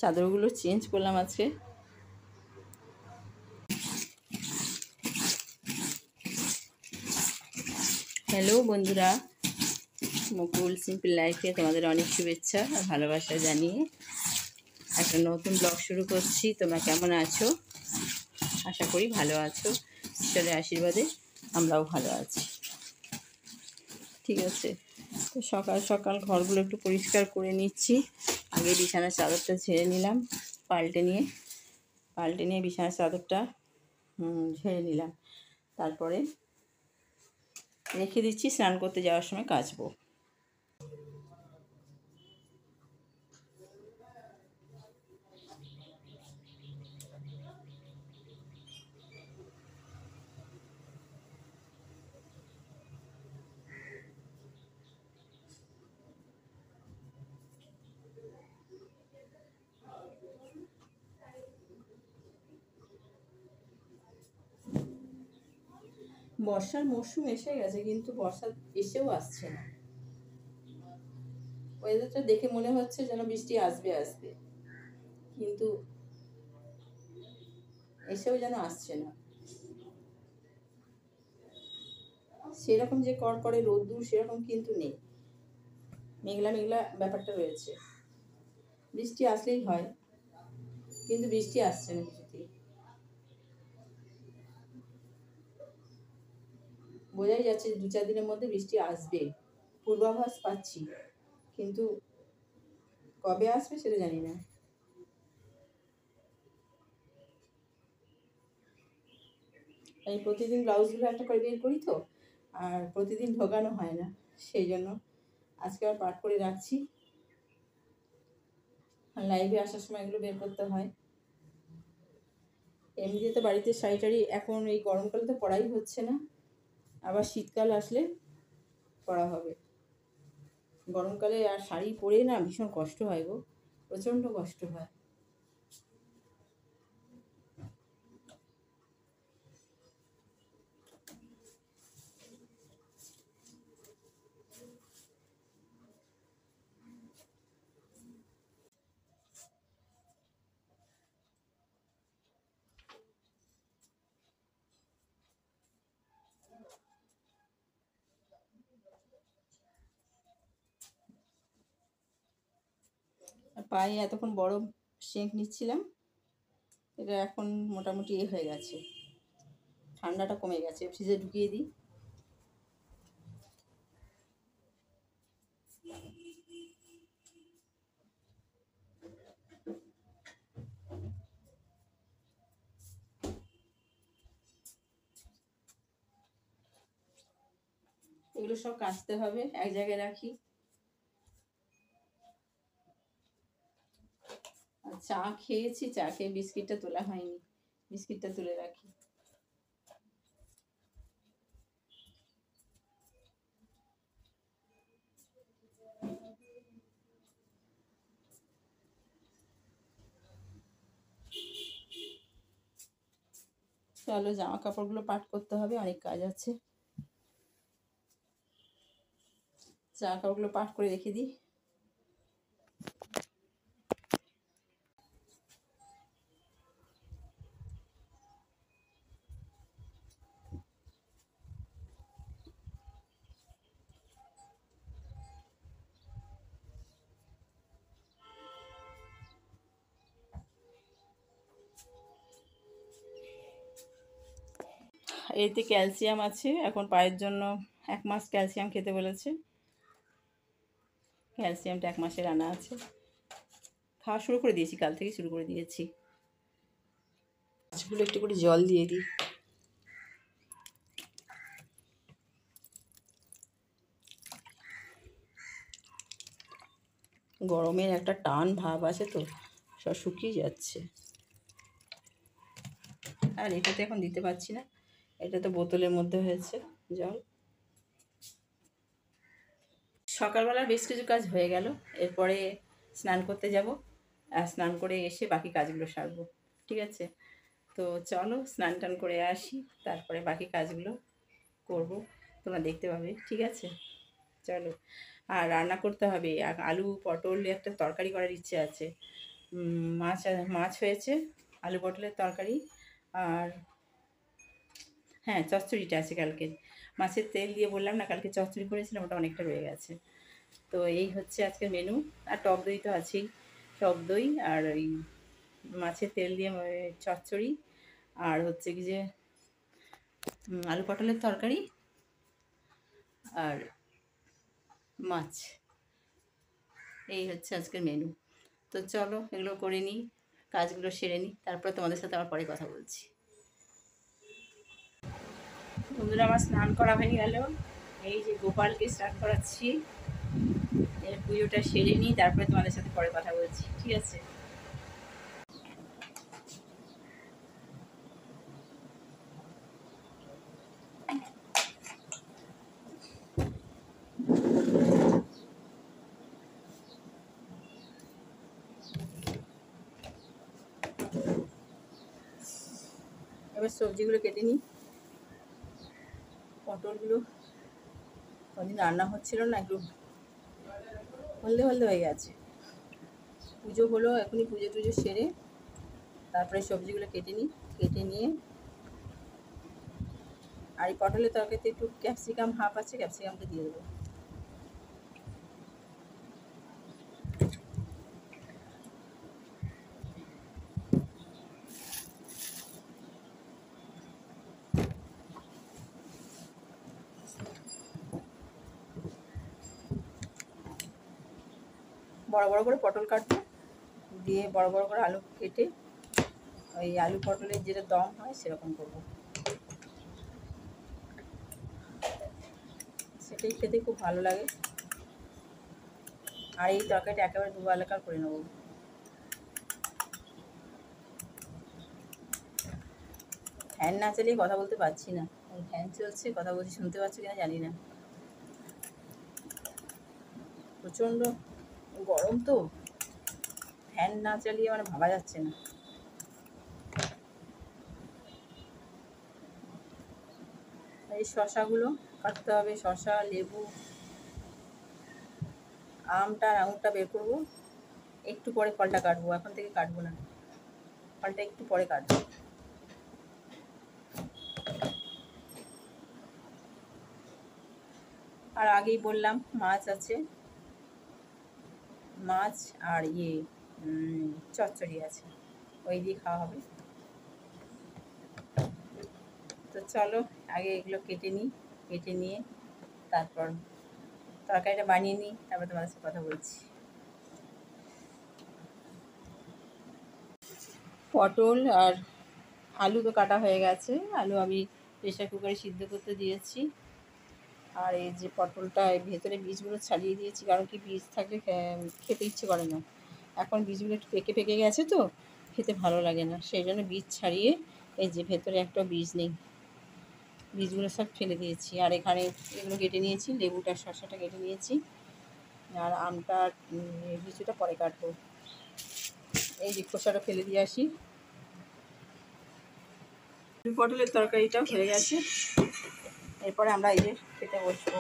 চাদরগুলো change করলাম আজকে। Hello বন্ধুরা, মুকুল সিম্পল লাইফে তোমাদের অনেক শুভেচ্ছা আর ভালোবাসা জানিয়ে একটা নতুন ব্লগ শুরু করছি। তোমরা কেমন আছো? আশা করি ভালো আছো। ঈশ্বরের আশীর্বাদে আমরাও ভালো আছি। ঠিক আছে, তো সকাল সকাল ঘরগুলো একটু পরিষ্কার করে নিচ্ছি। আগে বিছানার চাদরটা ঝেড়ে নিলাম, পাল্টে নিয়ে বিছানার চাদরটা ঝেড়ে নিলাম। তারপরে রেখে দিচ্ছি, স্নান করতে যাওয়ার সময় কাচবো। বর্ষার মরশুম এসে গেছে, কিন্তু বর্ষা এসেও আসছে না। ওয়েদারটা দেখে মনে হচ্ছে যেন বৃষ্টি আসবে আসবে, কিন্তু এসেও যেন আসছে না। সেরকম যে কড়কড়ে রোদ্দুর সেরকম কিন্তু নেই, মেঘলা মেঘলা ব্যাপারটা রয়েছে। বৃষ্টি আসলেই হয়, কিন্তু বৃষ্টি আসছে না কিছুতেই। বোঝাই যাচ্ছে 2-4 দিনের মধ্যে বৃষ্টি আসবে, পূর্বাভাস পাচ্ছি, কিন্তু কবে আসবে সেটা জানি না। এই প্রতিদিন ব্লাউজগুলো একটা করে বের করি তো, আর প্রতিদিন ঢোকানো হয় না, সেই জন্য আজকে আর পাট করে রাখছি। লাইভে আসার সময় এগুলো বের করতে হয়। এমনিতে তো বাড়িতে শাড়ি টাড়ি এখন এই গরমকালে তো পরাই হচ্ছে না, আবার শীতকাল আসলে পরা হবে। গরমকালে আর শাড়ি পরে না ভীষণ কষ্ট হয় গো, প্রচণ্ড কষ্ট হয়। পায়ে এতক্ষণ বড় সেঁক নিচ্ছিলাম, এটা এখন মোটামুটি হয়ে গেছে, ঠান্ডাটা কমে গেছে। ফ্রিজে ঢুকিয়ে দিই। এগুলো সব কাচতে হবে, এক জায়গায় রাখি। আর চা খেয়েছি, চা খেয়ে বিস্কিটটা তোলা হয়নি, বিস্কিটটা তুলে রাখি। চলো জামা কাপড়গুলো পাট করতে হবে, অনেক কাজ আছে। জামা কাপড়গুলো পাট করে রেখে দিই। এতে ক্যালসিয়াম আছে, এখন পায়ের জন্য 1 মাস ক্যালসিয়াম খেতে বলেছে। ক্যালসিয়ামটা 1 মাসের আনা আছে, খাওয়া শুরু করে দিয়েছি, কাল থেকে শুরু করে দিয়েছি। গাছগুলো একটু করে জল দিয়ে দিই। গরমের একটা টান ভাব আছে তো, সব শুকিয়ে যাচ্ছে। আর এটাতে এখন দিতে পারছি না, এটা তো বোতলের মধ্যে হয়েছে জল। সকালবেলা বেশ কিছু কাজ হয়ে গেল, এরপরে স্নান করতে যাব, আর স্নান করে এসে বাকি কাজগুলো সারবো। ঠিক আছে, তো চলো স্নান টান করে আসি, তারপরে বাকি কাজগুলো করব, তোমরা দেখতে পাবে। ঠিক আছে, চলো। আর রান্না করতে হবে, আলু পটল একটা তরকারি করার ইচ্ছে আছে, মাছ হয়েছে, আলু পটলের তরকারি, আর হ্যাঁ চচ্চড়িটা আছে কালকে। মাছের তেল দিয়ে বললাম না কালকে চচ্চড়ি করেছিলাম, ওটা অনেকটা রয়ে গেছে। তো এই হচ্ছে আজকের মেনু। আর টক দই তো আছেই, টক দই আর ওই মাছের তেল দিয়ে চচ্চড়ি, আর হচ্ছে কি যে আলু পটলের তরকারি আর মাছ। এই হচ্ছে আজকের মেনু। তো চলো এগুলো করে নিই, কাজগুলো সেরে নিই, তারপর তোমাদের সাথে আবার পরে কথা বলছি। বন্ধুরা আমার স্নান করা হয়ে গেল, এই যে গোপালকে স্নান করাচ্ছি, এর পুজোটা সেরে নিই, তারপরে তোমাদের সাথে পরে কথা বলছি, ঠিক আছে? এবার সবজিগুলো কেটে নিই। পটলগুলো কদিন রান্না হচ্ছিল না, একটু হলদে হলদে হয়ে গেছে। পুজো হলো, এখনই পুজো টুজো সেরে তারপরে সবজিগুলো কেটে নিই। কেটে নিয়ে আর এই পটলের তরকারিতে একটু ক্যাপসিকাম হাফ আছে, ক্যাপসিকামটা দিয়ে দেবো। বড় বড় করে পটল কাটবো, দিয়ে বড় বড় করে আলু কেটে ওই আলু পটলের যেটা দম হয় সেরকম করবো, সেটাই খেতে খুব ভালো লাগে। আর এই তরকারিটা একেবারে দু এলাকা করে নেবো। ফ্যান না চালিয়ে কথা বলতে পারছি না, ফ্যান চলছে, কথা বলছি, শুনতে পাচ্ছি কিনা জানি না। প্রচণ্ড গরম তো, ফ্যান না চালিয়ে মানে ভাবা যাচ্ছে না। এই শশাগুলো কাটতে হবে, শশা, লেবু, আমটা আর আঙুরটা বের করবো, একটু পরে ফলটা কাটবো, এখন থেকে কাটবো না, ফলটা একটু পরে কাটবো। আর আগেই বললাম মাছ আছে, মাছ আর চচ্চড়ি আছে, ওই দিয়ে খাওয়া হবে। তো চলো আগে এগুলো কেটে নিই, কেটে নিয়ে তারপর তরকারিটা বানিয়ে নিই, তারপর তোমাদের সাথে কথা বলছি। পটল আর আলু তো কাটা হয়ে গেছে, আলু আমি প্রেশার কুকারে সিদ্ধ করতে দিয়েছি। আর এই যে পটলটা ভেতরে বীজগুলো ছাড়িয়ে দিয়েছি, কারণ কি বীজ থাকলে খেতে ইচ্ছে করে না। এখন বীজগুলো একটু পেকে পেকে গেছে তো খেতে ভালো লাগে না, সেই জন্য বীজ ছাড়িয়ে এই যে ভেতরে একটা বীজ নেই, বীজগুলো সব ফেলে দিয়েছি। আর এখানে এগুলো কেটে নিয়েছি, লেবুটা শসাটা কেটে নিয়েছি, আর আমটা কিছুটা পরে কাটবো। এই যে খোসাটা ফেলে দিয়ে আসি। পটলের তরকারিটাও হয়ে গেছে, এরপরে আমরা এই যে খেতে বসবো।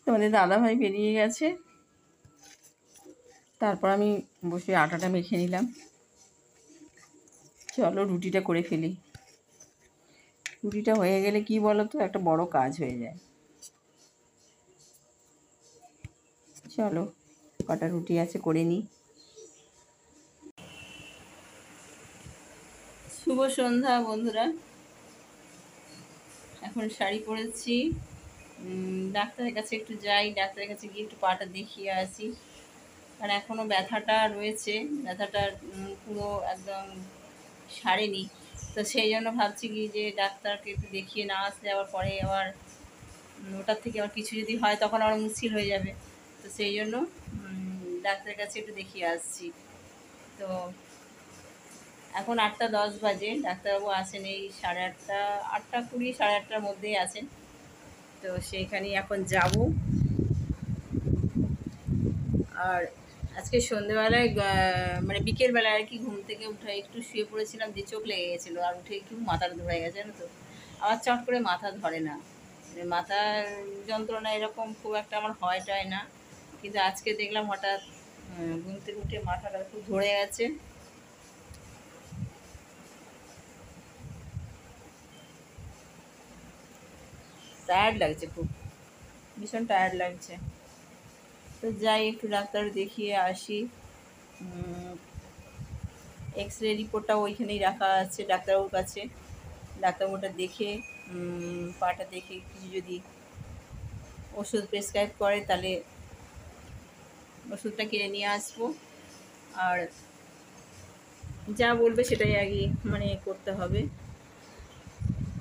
তোমাদের দাদাভাই বেরিয়ে গেছে, তারপর আমি বসে আটাটা মেখে নিলাম। চলো রুটিটা করে ফেলি। রুটিটা হয়ে গেলে কি বলো তো, একটা বড় কাজ হয়ে যায়। চলো কটা রুটি আছে করে নিই। শুভ সন্ধ্যা বন্ধুরা, এখন শাড়ি পরেছি, ডাক্তারের কাছে একটু যাই, ডাক্তারের কাছে গিয়ে একটু পাটা দেখিয়ে আসি, কারণ এখনও ব্যথাটা রয়েছে, ব্যথাটা পুরো একদম সারেনি। তো সেই জন্য ভাবছি কি যে ডাক্তারকে একটু দেখিয়ে না আসলে আবার পরে আবার ওটার থেকে আবার কিছু যদি হয় তখন আবার মুশকিল হয়ে যাবে। তো সেই জন্য ডাক্তারের কাছে একটু দেখিয়ে আসছি। তো এখন 8টা 10 বাজে, ডাক্তারবাবু আসেন এই 8:30, 8টা 20, 8:30টার মধ্যেই আসেন। তো সেইখানেই এখন যাব। আর আজকে সন্ধেবেলায় মানে বিকেলবেলায় আর কি ঘুম থেকে উঠে একটু শুয়ে পড়েছিলাম, দিয়ে চোখ লেগে গেছিলো, আর উঠে একটু মাথাটা ধরে গেছে, জানো তো, আবার চট করে মাথা ধরে না। মাথার যন্ত্রণা এরকম খুব একটা আমার হয় না, কিন্তু আজকে দেখলাম হঠাৎ ঘুম থেকে উঠে মাথাটা খুব ধরে গেছে। টায়ার্ড লাগছে, খুব ভীষণ টায়ার্ড লাগছে। তো যাই একটু ডাক্তার দেখিয়ে আসি। এক্স রে রিপোর্টটা ওইখানেই রাখা আছে ডাক্তারবাবুর কাছে। ডাক্তারবাবুটা দেখে পাটা দেখে কিছু যদি ওষুধ প্রেসক্রাইব করে তাহলে ওষুধটা কিনে নিয়ে আসবো, আর যা বলবে সেটাই আগে মানে করতে হবে।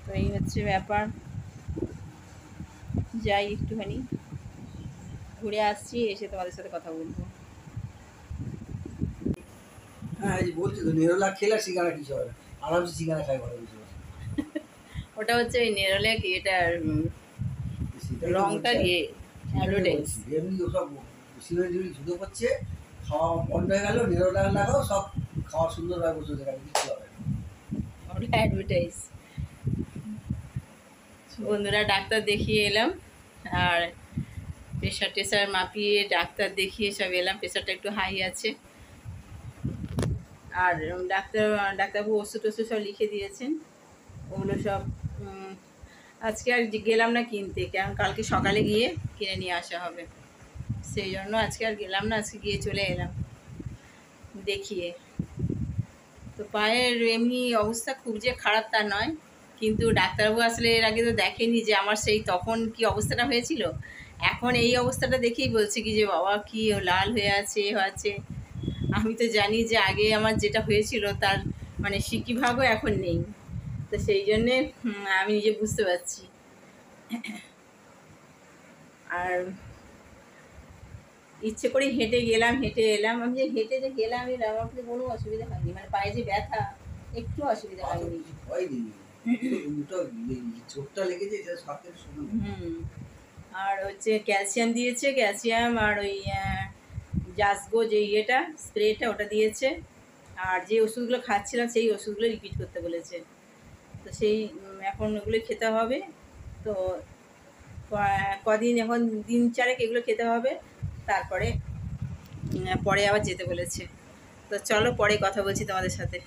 তো এই হচ্ছে ব্যাপার। যাই একটুখানি ঘুরে আসছি, এসে তোমাদের সাথে কথা বলবো। হ্যাঁ বলছি তো, নিরলা খেলা সিঙ্গারা কিছু হবে, আরামসে সিঙ্গারা খাই ঘরে বসে। ওটা হচ্ছে ওই নেরলে কি এটার রংটা ইয়ে অ্যাডভার্টাইজ। এমনি ওসব সিমেন্ট ঝুঁকে পড়ছে, খাওয়া বন্ধ হয়ে গেল, নিরলা লাগাও, সব খাওয়া সুন্দরভাবে বসে থাকে, কিছু হবে না। ওটা অ্যাডভার্টাইজ। বন্ধুরা ডাক্তার দেখিয়ে এলাম, আর প্রেশার টেশার মাপিয়ে ডাক্তার দেখিয়ে সব এলাম। প্রেশারটা একটু হাই আছে, আর ডাক্তারবাবু ওষুধ টষুধ সব লিখে দিয়েছেন। ওগুলো সব আজকে আর গেলাম না কিনতে, কারণ কালকে সকালে গিয়ে কিনে নিয়ে আসা হবে। সেই জন্য আজকে আর গেলাম না, আজকে গিয়ে চলে এলাম দেখিয়ে। তো পায়ের এমনি অবস্থা খুব যে খারাপ তা নয়, কিন্তু ডাক্তারবাবু আসলে এর আগে তো দেখেনি যে আমার সেই তখন কি অবস্থাটা হয়েছিল। এখন এই অবস্থাটা দেখেই বলছে কি যে বাবা কি লাল হয়ে আছে আছে। আমি তো জানি যে আগে আমার যেটা হয়েছিল তার মানে সিকিভাগও এখন নেই। তো সেই জন্যে আমি নিজে বুঝতে পারছি। আর ইচ্ছে করে হেঁটে গেলাম, হেঁটে এলাম। আমি যে হেঁটে যে গেলাম এলাম, আমার তো কোনো অসুবিধা হয়নি, মানে পায়ে যে ব্যথা একটু অসুবিধা হয়নি। চোটটা লেগেছে এটা সবথেকে শুরু। আর হচ্ছে ক্যালসিয়াম দিয়েছে, ক্যালসিয়াম আর ওই জাসগো যে ইয়েটা স্প্রেটা ওটা দিয়েছে। আর যে ওষুধগুলো খাচ্ছিলাম সেই ওষুধগুলো রিপিট করতে বলেছে। তো সেই এখন ওগুলো খেতে হবে। তো কদিন এখন দিন চারেক এগুলো খেতে হবে, তারপরে পরে আবার যেতে বলেছে। তো চলো পরে কথা বলছি তোমাদের সাথে।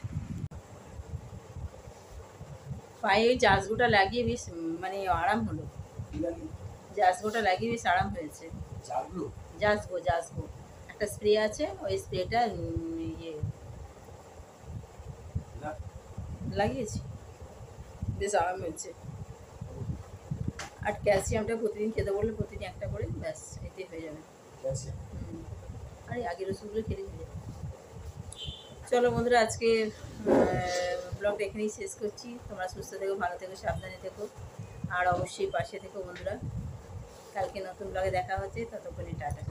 পায়ে ওই জাসগোটা লাগিয়ে বেশ মানে আরাম হলো। জাসগোটা লাগিয়ে বেশ আরাম হয়েছে। জাসগো জাসগো একটা স্প্রে আছে, ওই স্প্রেটা ইয়ে লাগিয়েছি, বেশ আরাম হয়েছে। আর ক্যালসিয়ামটা প্রতিদিন খেতে বললে প্রতিদিন একটা করে, ব্যাস এতে হয়ে যাবে। আরে আগের ওষুধগুলো খেলে হয়ে যাবে। চলো বন্ধুরা, আজকে ব্লগটা এখানেই শেষ করছি। তোমরা সুস্থ থেকো, ভালো থেকো, সাবধানে থেকো, আর অবশ্যই পাশে থেকো বন্ধুরা। কালকে নতুন ব্লগে দেখা হচ্ছে, ততক্ষণে টাটা।